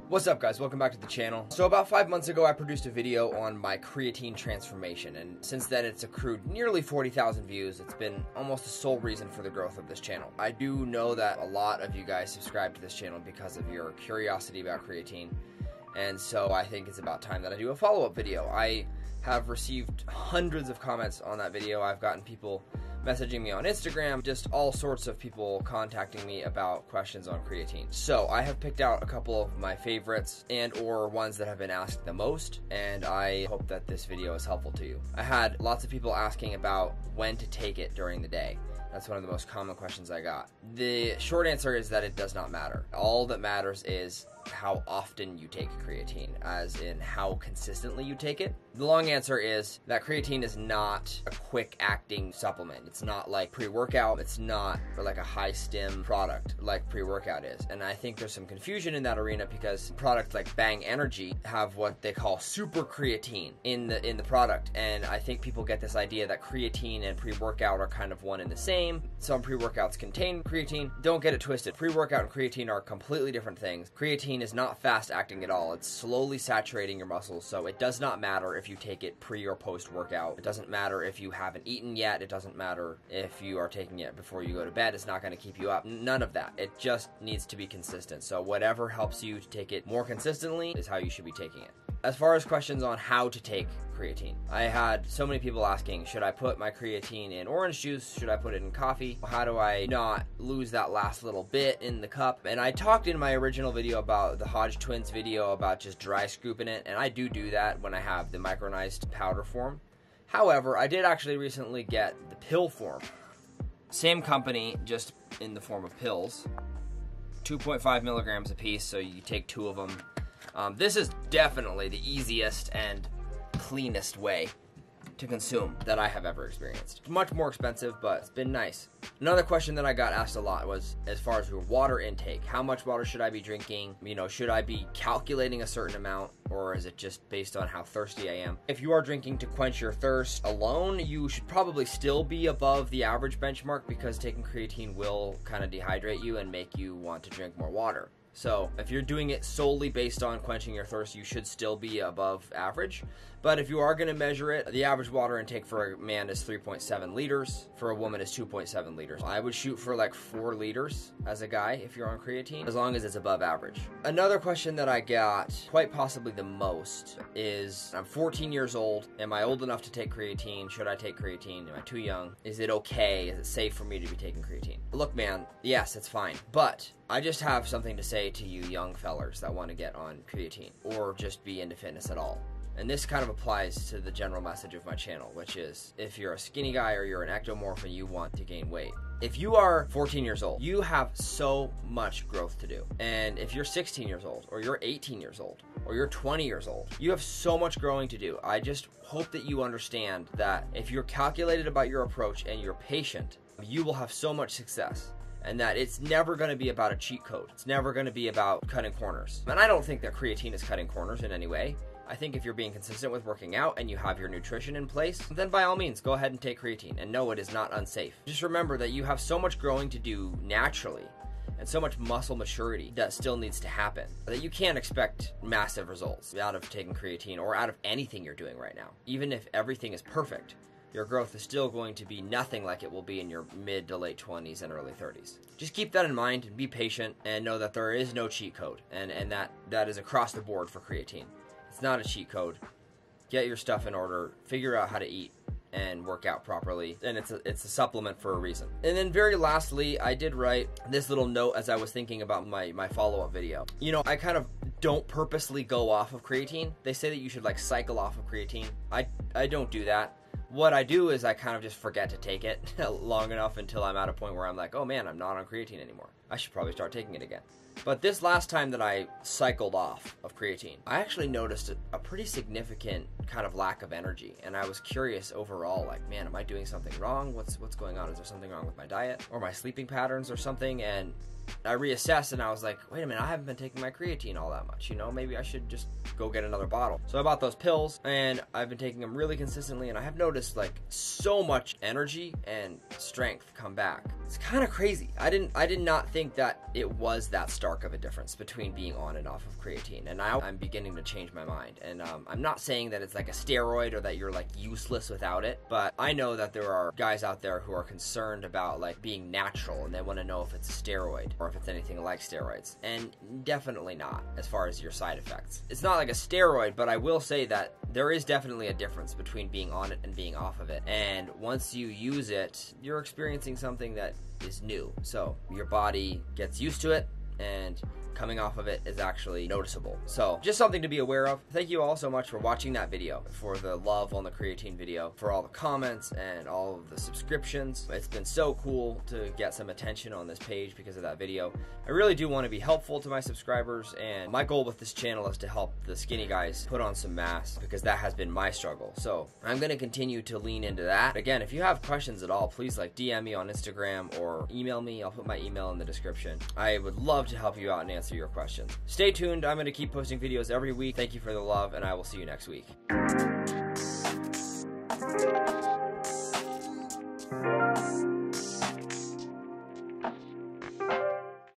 What's up, guys? Welcome back to the channel. So about 5 months ago, I produced a video on my creatine transformation, and since then it's accrued nearly 40,000 views. It's been almost the sole reason for the growth of this channel. I do know that a lot of you guys subscribe to this channel because of your curiosity about creatine, and so I think it's about time that I do a follow-up video. I have received hundreds of comments on that video. I've gotten people messaging me on Instagram, just all sorts of people contacting me about questions on creatine. So I have picked out a couple of my favorites and or ones that have been asked the most, and I hope that this video is helpful to you. I had lots of people asking about when to take it during the day. That's one of the most common questions I got. The short answer is that it does not matter. All that matters is how often you take creatine, as in how consistently you take it. The long answer is that creatine is not a quick-acting supplement. It's not like pre-workout. It's not like a high-stim product like pre-workout is. And I think there's some confusion in that arena because products like Bang Energy have what they call super creatine in the product. And I think people get this idea that creatine and pre-workout are kind of one and the same. Some pre-workouts contain creatine. Don't get it twisted. Pre-workout and creatine are completely different things. Creatine is not fast acting at all. It's slowly saturating your muscles, so it does not matter if you take it pre or post workout. It doesn't matter if you haven't eaten yet. It doesn't matter if you are taking it before you go to bed. It's not going to keep you up. None of that. It just needs to be consistent. So whatever helps you to take it more consistently is how you should be taking it. As far as questions on how to take creatine, I had so many people asking, should I put my creatine in orange juice? Should I put it in coffee? How do I not lose that last little bit in the cup? And I talked in my original video about the Hodge Twins video about just dry scooping it, and I do that when I have the micronized powder form. However, I did actually recently get the pill form. Same company, just in the form of pills. 2.5 milligrams a piece, so you take 2 of them. This is definitely the easiest and cleanest way to consume that I have ever experienced. It's much more expensive, but it's been nice. Another question that I got asked a lot was as far as your water intake. How much water should I be drinking? You know, should I be calculating a certain amount, or is it just based on how thirsty I am? If you are drinking to quench your thirst alone, you should probably still be above the average benchmark because taking creatine will kind of dehydrate you and make you want to drink more water. So if you're doing it solely based on quenching your thirst, you should still be above average. But if you are going to measure it, the average water intake for a man is 3.7 liters. For a woman is 2.7 liters. I would shoot for like 4 liters as a guy if you're on creatine, as long as it's above average. Another question that I got quite possibly the most is, I'm 14 years old. Am I old enough to take creatine? Should I take creatine? Am I too young? Is it okay? Is it safe for me to be taking creatine? Look, man, yes, it's fine. But I just have something to say to you young fellers that want to get on creatine or just be into fitness at all. And this kind of applies to the general message of my channel, which is if you're a skinny guy or you're an ectomorph and you want to gain weight. If you are 14 years old, you have so much growth to do. And if you're 16 years old, or you're 18 years old, or you're 20 years old, you have so much growing to do. I just hope that you understand that if you're calculated about your approach and you're patient, you will have so much success. And that it's never going to be about a cheat code. It's never going to be about cutting corners. And I don't think that creatine is cutting corners in any way. I think if you're being consistent with working out and you have your nutrition in place, then by all means, go ahead and take creatine. And no, it is not unsafe. Just remember that you have so much growing to do naturally and so much muscle maturity that still needs to happen that you can't expect massive results out of taking creatine or out of anything you're doing right now. Even if everything is perfect, your growth is still going to be nothing like it will be in your mid to late 20s and early 30s. Just keep that in mind and be patient and know that there is no cheat code and that is across the board for creatine. It's not a cheat code. Get your stuff in order, figure out how to eat and work out properly, and it's a supplement for a reason. And then very lastly, I did write this little note as I was thinking about my follow-up video. You know, I kind of don't purposely go off of creatine. They say that you should like cycle off of creatine. I don't do that. What I do is I kind of just forget to take it long enough until I'm at a point where I'm like, oh man, I'm not on creatine anymore. I should probably start taking it again. But this last time that I cycled off of creatine, I actually noticed a pretty significant kind of lack of energy, and I was curious overall, like, man, am I doing something wrong? What's going on? Is there something wrong with my diet or my sleeping patterns or something? And I reassessed, and I was like, wait a minute, I haven't been taking my creatine all that much, you know, maybe I should just go get another bottle. So I bought those pills, and I've been taking them really consistently, and I have noticed like so much energy and strength come back. It's kind of crazy. I did not think that it was that stark of a difference between being on and off of creatine, and now I'm beginning to change my mind. And I'm not saying that it's like a steroid or that you're like useless without it, but I know that there are guys out there who are concerned about like being natural, and they want to know if it's a steroid or if it's anything like steroids, and definitely not as far as your side effects. It's not like a steroid, but I will say that there is definitely a difference between being on it and being off of it, and once you use it, you're experiencing something that is new, so your body gets used to it, and coming off of it is actually noticeable. So just something to be aware of. Thank you all so much for watching that video, for the love on the creatine video, for all the comments and all of the subscriptions. It's been so cool to get some attention on this page because of that video. I really do want to be helpful to my subscribers, and my goal with this channel is to help the skinny guys put on some mass, because that has been my struggle. So I'm going to continue to lean into that. Again, if you have questions at all, please like DM me on Instagram or email me. I'll put my email in the description. I would love to help you out and answer your questions. Stay tuned. I'm going to keep posting videos every week. Thank you for the love, and I will see you next week.